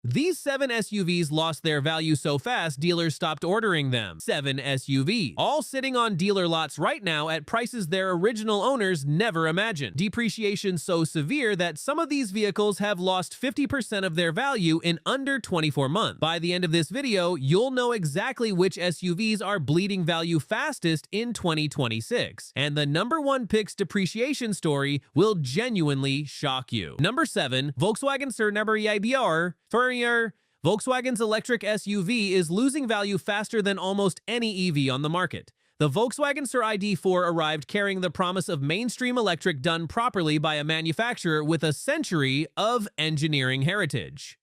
These 7 SUVs lost their value so fast, dealers stopped ordering them. 7 SUVs, all sitting on dealer lots right now at prices their original owners never imagined. Depreciation so severe that some of these vehicles have lost 50% of their value in under 24 months. By the end of this video, you'll know exactly which SUVs are bleeding value fastest in 2026. And the #1 pick's depreciation story will genuinely shock you. Number 7, Volkswagen Nissan Ariya. Volkswagen's electric SUV is losing value faster than almost any EV on the market. The Volkswagen ID.4 arrived carrying the promise of mainstream electric done properly by a manufacturer with a century of engineering heritage.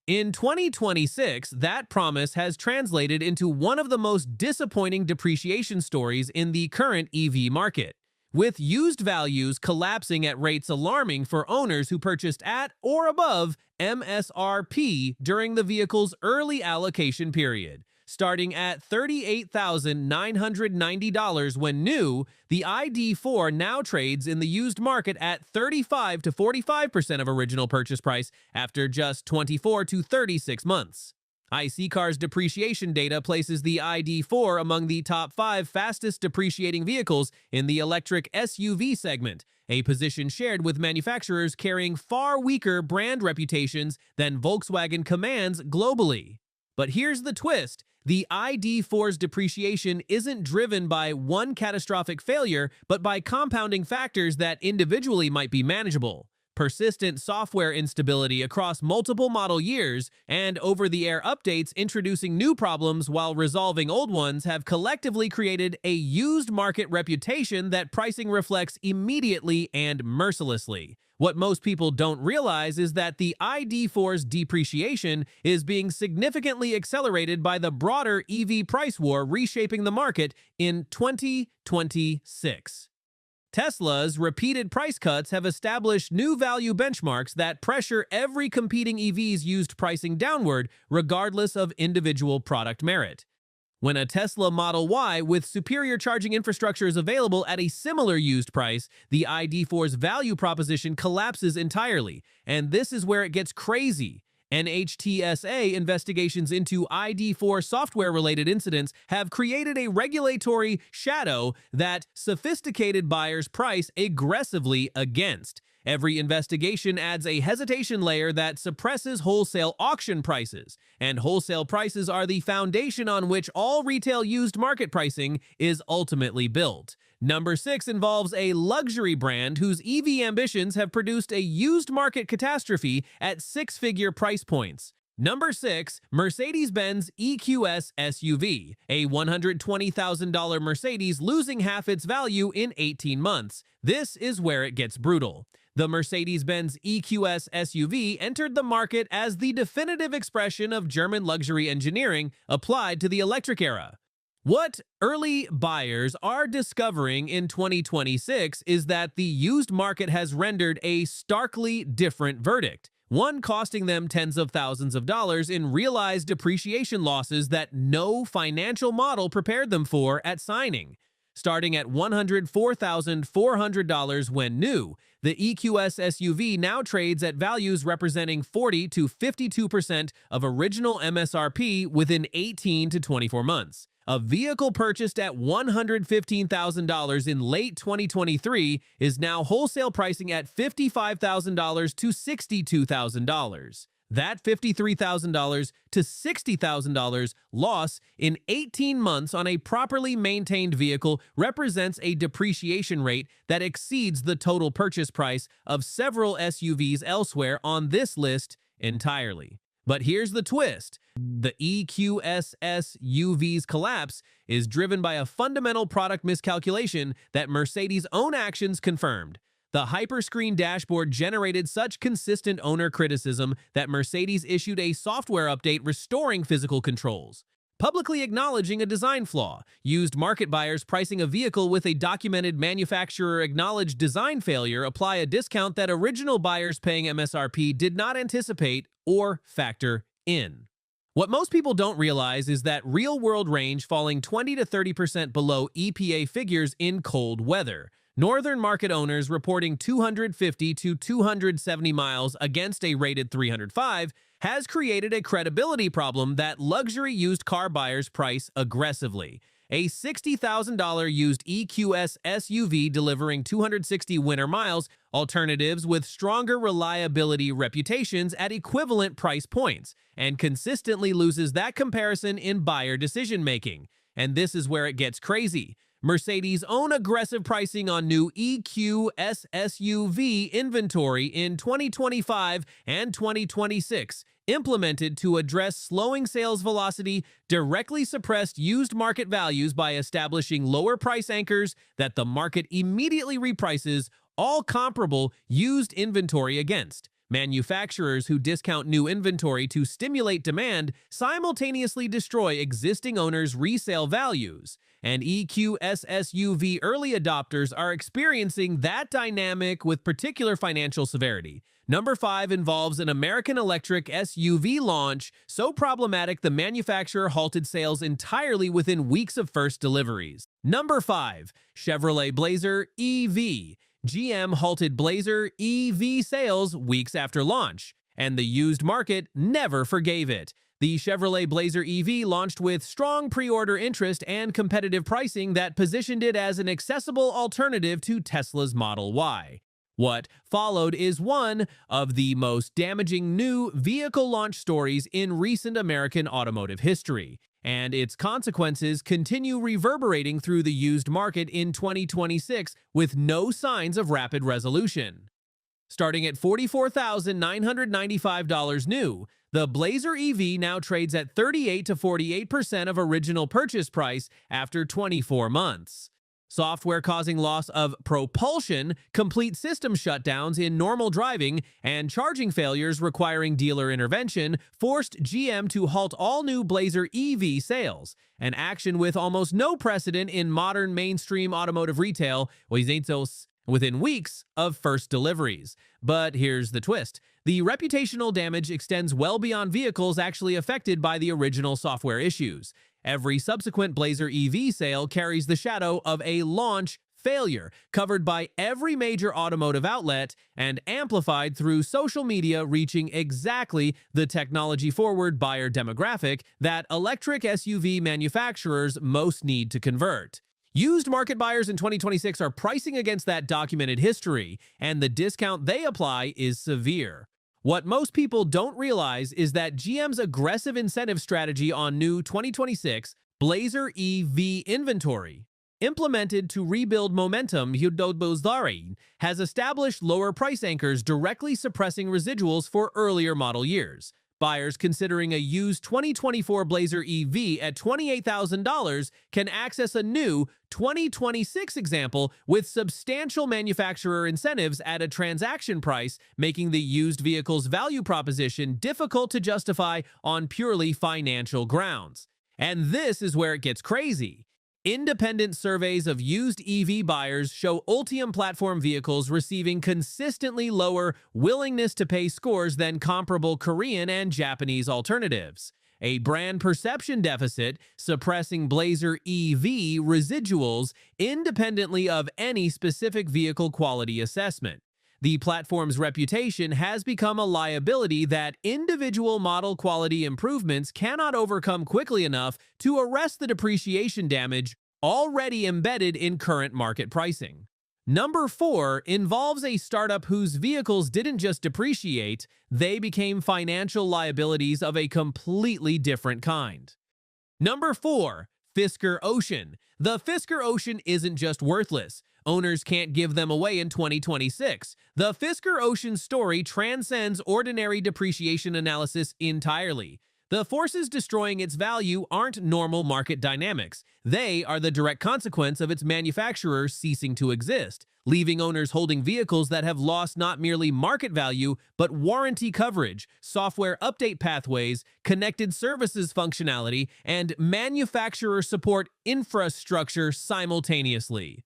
In 2026, that promise has translated into one of the most disappointing depreciation stories in the current EV market, with used values collapsing at rates alarming for owners who purchased at or above MSRP during the vehicle's early allocation period. Starting at $38,990 when new, the ID.4 now trades in the used market at 35 to 45% of original purchase price after just 24 to 36 months. iSeeCar's depreciation data places the ID.4 among the top 5 fastest depreciating vehicles in the electric SUV segment, a position shared with manufacturers carrying far weaker brand reputations than Volkswagen commands globally. But here's the twist. The ID.4's depreciation isn't driven by one catastrophic failure, but by compounding factors that individually might be manageable. Persistent software instability across multiple model years and over-the-air updates introducing new problems while resolving old ones have collectively created a used market reputation that pricing reflects immediately and mercilessly. What most people don't realize is that the ID.4's depreciation is being significantly accelerated by the broader EV price war reshaping the market in 2026. Tesla's repeated price cuts have established new value benchmarks that pressure every competing EV's used pricing downward, regardless of individual product merit. When a Tesla Model Y with superior charging infrastructure is available at a similar used price, the ID.4's value proposition collapses entirely. And this is where it gets crazy. NHTSA investigations into ID.4 software-related incidents have created a regulatory shadow that sophisticated buyers price aggressively against. Every investigation adds a hesitation layer that suppresses wholesale auction prices, and wholesale prices are the foundation on which all retail used market pricing is ultimately built. Number 6 involves a luxury brand whose EV ambitions have produced a used market catastrophe at 6-figure price points. Number 6, Mercedes-Benz EQS SUV, a $120,000 Mercedes losing half its value in 18 months. This is where it gets brutal. The Mercedes-Benz EQS SUV entered the market as the definitive expression of German luxury engineering applied to the electric era. What early buyers are discovering in 2026 is that the used market has rendered a starkly different verdict, one costing them tens of thousands of dollars in realized depreciation losses that no financial model prepared them for at signing. Starting at $104,400 when new, the EQS SUV now trades at values representing 40 to 52% of original MSRP within 18 to 24 months. A vehicle purchased at $115,000 in late 2023 is now wholesale pricing at $55,000 to $62,000. That $53,000 to $60,000 loss in 18 months on a properly maintained vehicle represents a depreciation rate that exceeds the total purchase price of several SUVs elsewhere on this list entirely. But here's the twist. The EQS SUV's collapse is driven by a fundamental product miscalculation that Mercedes' own actions confirmed. The hyperscreen dashboard generated such consistent owner criticism that Mercedes issued a software update restoring physical controls, publicly acknowledging a design flaw. Used market buyers pricing a vehicle with a documented manufacturer-acknowledged design failure apply a discount that original buyers paying MSRP did not anticipate or factor in. What most people don't realize is that real-world range falling 20 to 30% below EPA figures in cold weather. Northern market owners reporting 250 to 270 miles against a rated 305 has created a credibility problem that luxury used car buyers price aggressively. A $60,000 used EQS SUV delivering 260 winter miles, alternatives with stronger reliability reputations at equivalent price points, and consistently loses that comparison in buyer decision-making. And this is where it gets crazy. Mercedes' own aggressive pricing on new EQS SUV inventory in 2025 and 2026, implemented to address slowing sales velocity, directly suppressed used market values by establishing lower price anchors that the market immediately reprices all comparable used inventory against. Manufacturers who discount new inventory to stimulate demand simultaneously destroy existing owners' resale values, and EQS SUV early adopters are experiencing that dynamic with particular financial severity. Number 5 involves an American electric SUV launch so problematic the manufacturer halted sales entirely within weeks of first deliveries. Number 5. Chevrolet Blazer EV. GM halted Blazer EV sales weeks after launch, and the used market never forgave it. The Chevrolet Blazer EV launched with strong pre-order interest and competitive pricing that positioned it as an accessible alternative to Tesla's Model Y. What followed is one of the most damaging new vehicle launch stories in recent American automotive history, and its consequences continue reverberating through the used market in 2026 with no signs of rapid resolution. Starting at $44,995 new, the Blazer EV now trades at 38 to 48% of original purchase price after 24 months. Software causing loss of propulsion, complete system shutdowns in normal driving, and charging failures requiring dealer intervention forced GM to halt all new Blazer EV sales, an action with almost no precedent in modern mainstream automotive retail within weeks of first deliveries. But here's the twist. The reputational damage extends well beyond vehicles actually affected by the original software issues. Every subsequent Blazer EV sale carries the shadow of a launch failure, covered by every major automotive outlet and amplified through social media, reaching exactly the technology-forward buyer demographic that electric SUV manufacturers most need to convert. Used market buyers in 2026 are pricing against that documented history, and the discount they apply is severe. What most people don't realize is that GM's aggressive incentive strategy on new 2026 Blazer EV inventory, implemented to rebuild momentum, has established lower price anchors directly suppressing residuals for earlier model years. Buyers considering a used 2024 Blazer EV at $28,000 can access a new 2026 example with substantial manufacturer incentives at a transaction price, making the used vehicle's value proposition difficult to justify on purely financial grounds. And this is where it gets crazy. Independent surveys of used EV buyers show Ultium platform vehicles receiving consistently lower willingness to pay scores than comparable Korean and Japanese alternatives. A brand perception deficit suppressing Blazer EV residuals independently of any specific vehicle quality assessment. The platform's reputation has become a liability that individual model quality improvements cannot overcome quickly enough to arrest the depreciation damage already embedded in current market pricing. Number 4 involves a startup whose vehicles didn't just depreciate, they became financial liabilities of a completely different kind. Number 4. Fisker Ocean. The Fisker Ocean isn't just worthless. Owners can't give them away in 2026. The Fisker Ocean story transcends ordinary depreciation analysis entirely. The forces destroying its value aren't normal market dynamics. They are the direct consequence of its manufacturer ceasing to exist, leaving owners holding vehicles that have lost not merely market value, but warranty coverage, software update pathways, connected services functionality, and manufacturer support infrastructure simultaneously.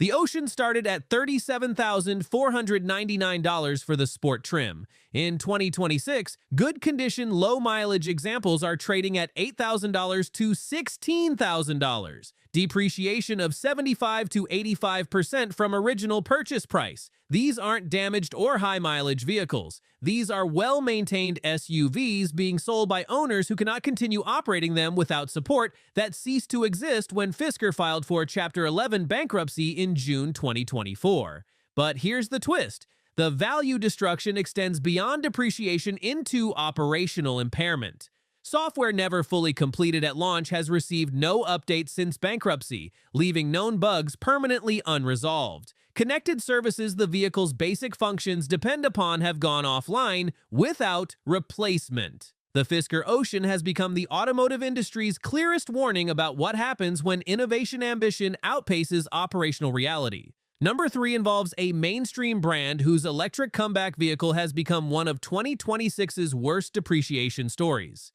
The Ocean started at $37,499 for the sport trim. In 2026, good condition, low mileage examples are trading at $8,000 to $16,000. depreciation of 75 to 85% from original purchase price. These aren't damaged or high-mileage vehicles. These are well-maintained SUVs being sold by owners who cannot continue operating them without support that ceased to exist when Fisker filed for Chapter 11 bankruptcy in June 2024. But here's the twist. The value destruction extends beyond depreciation into operational impairment. Software never fully completed at launch has received no updates since bankruptcy, leaving known bugs permanently unresolved. Connected services the vehicle's basic functions depend upon have gone offline without replacement. The Fisker Ocean has become the automotive industry's clearest warning about what happens when innovation ambition outpaces operational reality. Number 3 involves a mainstream brand whose electric comeback vehicle has become one of 2026's worst depreciation stories.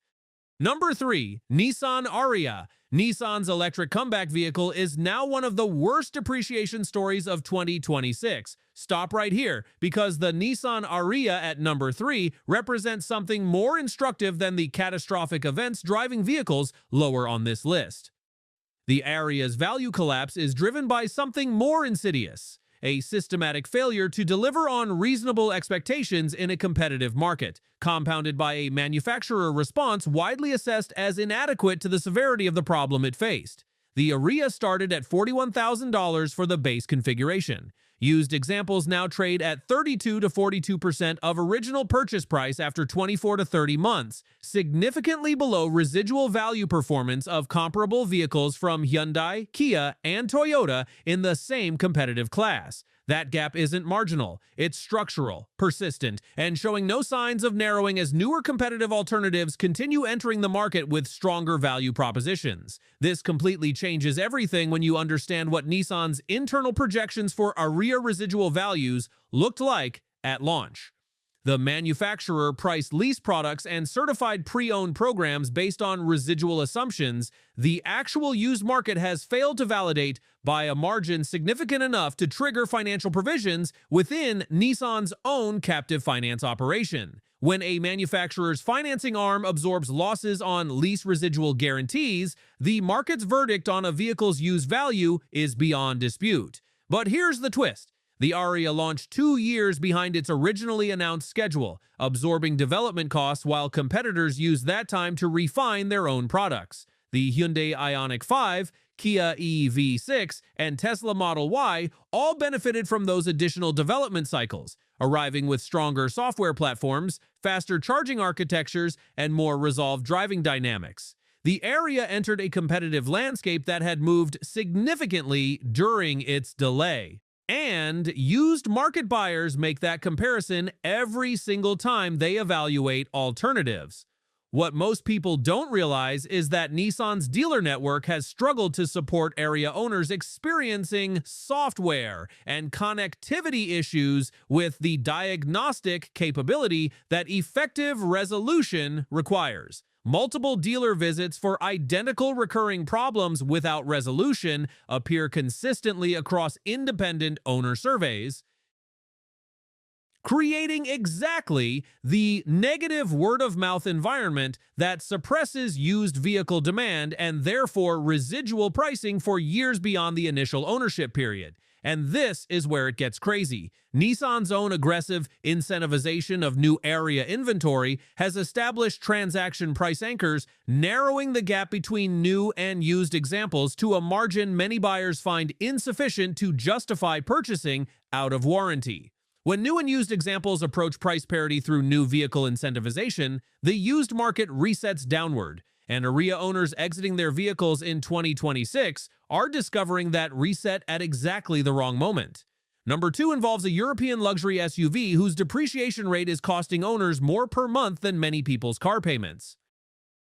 Number 3, Nissan Ariya. Nissan's electric comeback vehicle is now one of the worst depreciation stories of 2026. Stop right here, because the Nissan Ariya at number 3 represents something more instructive than the catastrophic events driving vehicles lower on this list. The Ariya's value collapse is driven by something more insidious: a systematic failure to deliver on reasonable expectations in a competitive market, compounded by a manufacturer response widely assessed as inadequate to the severity of the problem it faced. The Ariya started at $41,000 for the base configuration. Used examples now trade at 32 to 42% of original purchase price after 24 to 30 months, significantly below residual value performance of comparable vehicles from Hyundai, Kia, and Toyota in the same competitive class. That gap isn't marginal, it's structural, persistent, and showing no signs of narrowing as newer competitive alternatives continue entering the market with stronger value propositions. This completely changes everything when you understand what Nissan's internal projections for Ariya residual values looked like at launch. The manufacturer priced lease products and certified pre-owned programs based on residual assumptions the actual used market has failed to validate by a margin significant enough to trigger financial provisions within Nissan's own captive finance operation. When a manufacturer's financing arm absorbs losses on lease residual guarantees, the market's verdict on a vehicle's used value is beyond dispute. But here's the twist. The Ariya launched 2 years behind its originally announced schedule, absorbing development costs while competitors used that time to refine their own products. The Hyundai Ioniq 5, Kia EV6, and Tesla Model Y all benefited from those additional development cycles, arriving with stronger software platforms, faster charging architectures, and more resolved driving dynamics. The Ariya entered a competitive landscape that had moved significantly during its delay. And used market buyers make that comparison every single time they evaluate alternatives. What most people don't realize is that Nissan's dealer network has struggled to support Ariya owners experiencing software and connectivity issues with the diagnostic capability that effective resolution requires. Multiple dealer visits for identical recurring problems without resolution appear consistently across independent owner surveys, creating exactly the negative word-of-mouth environment that suppresses used vehicle demand and therefore residual pricing for years beyond the initial ownership period. And this is where it gets crazy. Nissan's own aggressive incentivization of new Ariya inventory has established transaction price anchors, narrowing the gap between new and used examples to a margin many buyers find insufficient to justify purchasing out of warranty. When new and used examples approach price parity through new vehicle incentivization, the used market resets downward, and Ariya owners exiting their vehicles in 2026 are discovering that reset at exactly the wrong moment. Number 2 involves a European luxury SUV whose depreciation rate is costing owners more per month than many people's car payments.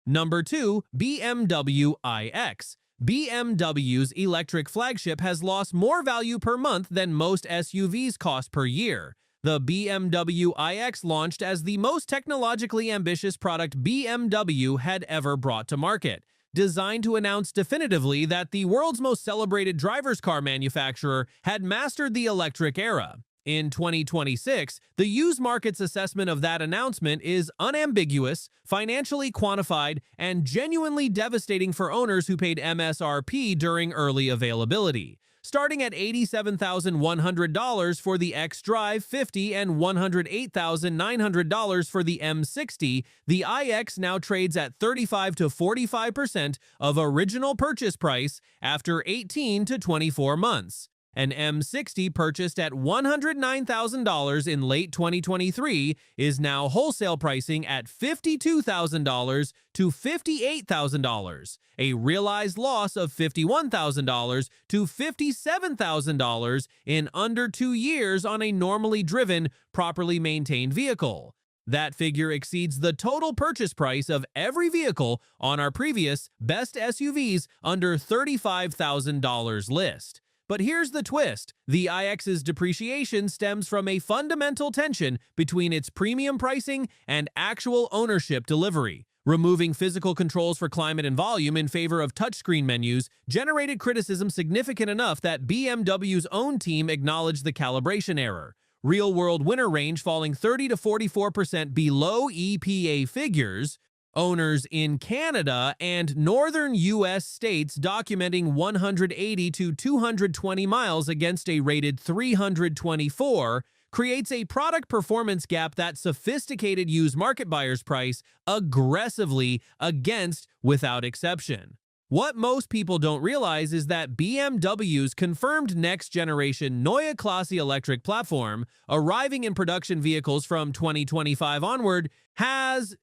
Number 2, BMW iX. BMW's electric flagship has lost more value per month than most SUVs cost per year. The BMW iX launched as the most technologically ambitious product BMW had ever brought to market, designed to announce definitively that the world's most celebrated driver's car manufacturer had mastered the electric era. In 2026, the used market's assessment of that announcement is unambiguous, financially quantified, and genuinely devastating for owners who paid MSRP during early availability. Starting at $87,100 for the X-Drive 50 and $108,900 for the M60, the iX now trades at 35 to 45% of original purchase price after 18 to 24 months. An M60 purchased at $109,000 in late 2023 is now wholesale pricing at $52,000 to $58,000, a realized loss of $51,000 to $57,000 in under 2 years on a normally driven, properly maintained vehicle. That figure exceeds the total purchase price of every vehicle on our previous Best SUVs under $35,000 list. But here's the twist. The iX's depreciation stems from a fundamental tension between its premium pricing and actual ownership delivery. Removing physical controls for climate and volume in favor of touchscreen menus generated criticism significant enough that BMW's own team acknowledged the calibration error. Real-world winter range falling 30 to 44% below EPA figures, owners in Canada and northern U.S. states documenting 180 to 220 miles against a rated 324 creates a product performance gap that sophisticated used market buyers price aggressively against without exception. What most people don't realize is that BMW's confirmed next-generation Neue Klasse electric platform, arriving in production vehicles from 2025 onward, has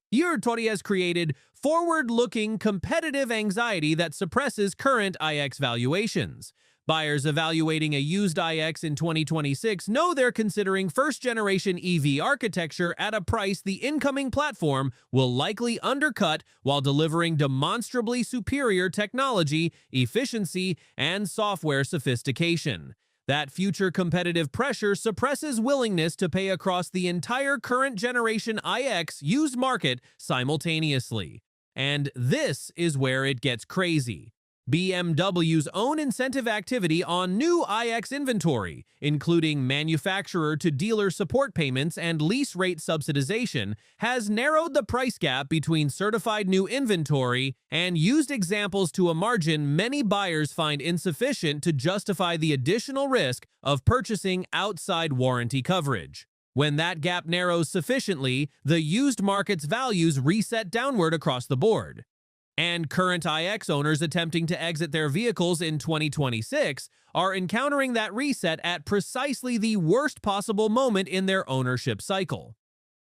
created forward-looking competitive anxiety that suppresses current iX valuations. Buyers evaluating a used iX in 2026 know they're considering first-generation EV architecture at a price the incoming platform will likely undercut while delivering demonstrably superior technology, efficiency, and software sophistication. That future competitive pressure suppresses willingness to pay across the entire current generation iX used market simultaneously. And this is where it gets crazy. BMW's own incentive activity on new iX inventory, including manufacturer-to-dealer support payments and lease rate subsidization, has narrowed the price gap between certified new inventory and used examples to a margin many buyers find insufficient to justify the additional risk of purchasing outside warranty coverage. When that gap narrows sufficiently, the used market's values reset downward across the board. And current iX owners attempting to exit their vehicles in 2026 are encountering that reset at precisely the worst possible moment in their ownership cycle.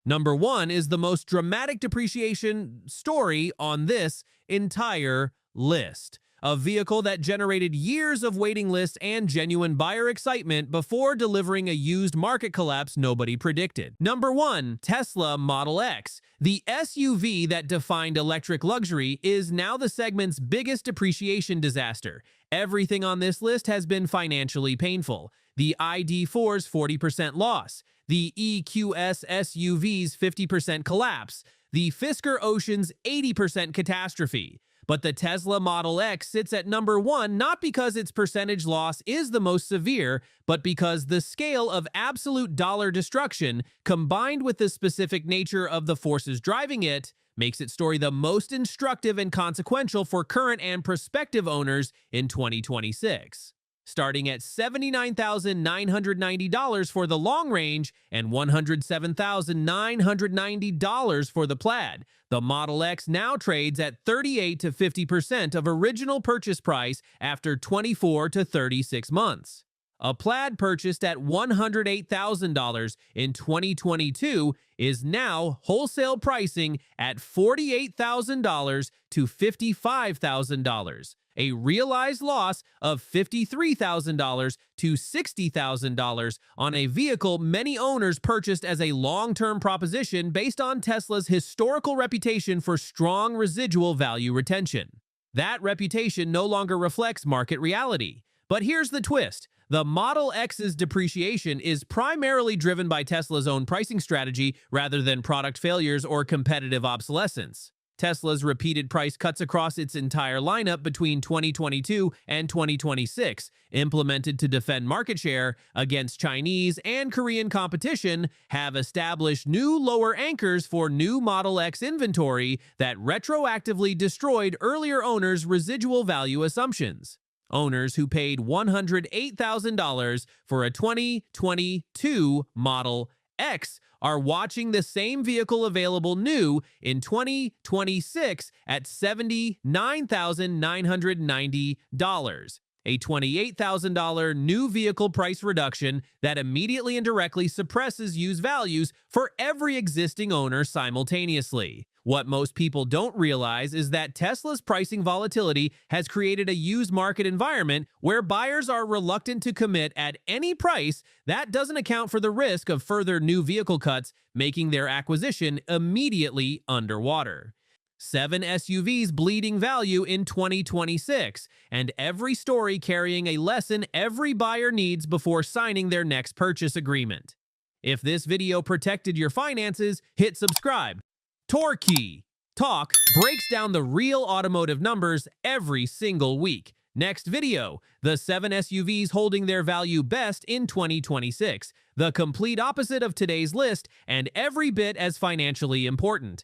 Number 1 is the most dramatic depreciation story on this entire list. A vehicle that generated years of waiting lists and genuine buyer excitement before delivering a used market collapse nobody predicted. Number 1, Tesla Model X. The SUV that defined electric luxury is now the segment's biggest depreciation disaster. Everything on this list has been financially painful. The ID.4's 40% loss, the EQS SUV's 50% collapse, the Fisker Ocean's 80% catastrophe. But the Tesla Model X sits at number 1 not because its percentage loss is the most severe, but because the scale of absolute dollar destruction, combined with the specific nature of the forces driving it, makes its story the most instructive and consequential for current and prospective owners in 2026. Starting at $79,990 for the long range and $107,990 for the Plaid, the Model X now trades at 38 to 50% of original purchase price after 24 to 36 months. A Plaid purchased at $108,000 in 2022 is now wholesale pricing at $48,000 to $55,000. A realized loss of $53,000 to $60,000 on a vehicle many owners purchased as a long-term proposition based on Tesla's historical reputation for strong residual value retention. That reputation no longer reflects market reality. But here's the twist. The Model X's depreciation is primarily driven by Tesla's own pricing strategy rather than product failures or competitive obsolescence. Tesla's repeated price cuts across its entire lineup between 2022 and 2026, implemented to defend market share against Chinese and Korean competition, have established new lower anchors for new Model X inventory that retroactively destroyed earlier owners' residual value assumptions. Owners who paid $108,000 for a 2022 Model X are watching the same vehicle available new in 2026 at $79,990, a $28,000 new vehicle price reduction that immediately and directly suppresses used values for every existing owner simultaneously. What most people don't realize is that Tesla's pricing volatility has created a used market environment where buyers are reluctant to commit at any price that doesn't account for the risk of further new vehicle cuts, making their acquisition immediately underwater. 7 SUVs bleeding value in 2026, and every story carrying a lesson every buyer needs before signing their next purchase agreement. If this video protected your finances, hit subscribe. Torquay Talk breaks down the real automotive numbers every single week. Next video, the 7 SUVs holding their value best in 2026, the complete opposite of today's list and every bit as financially important.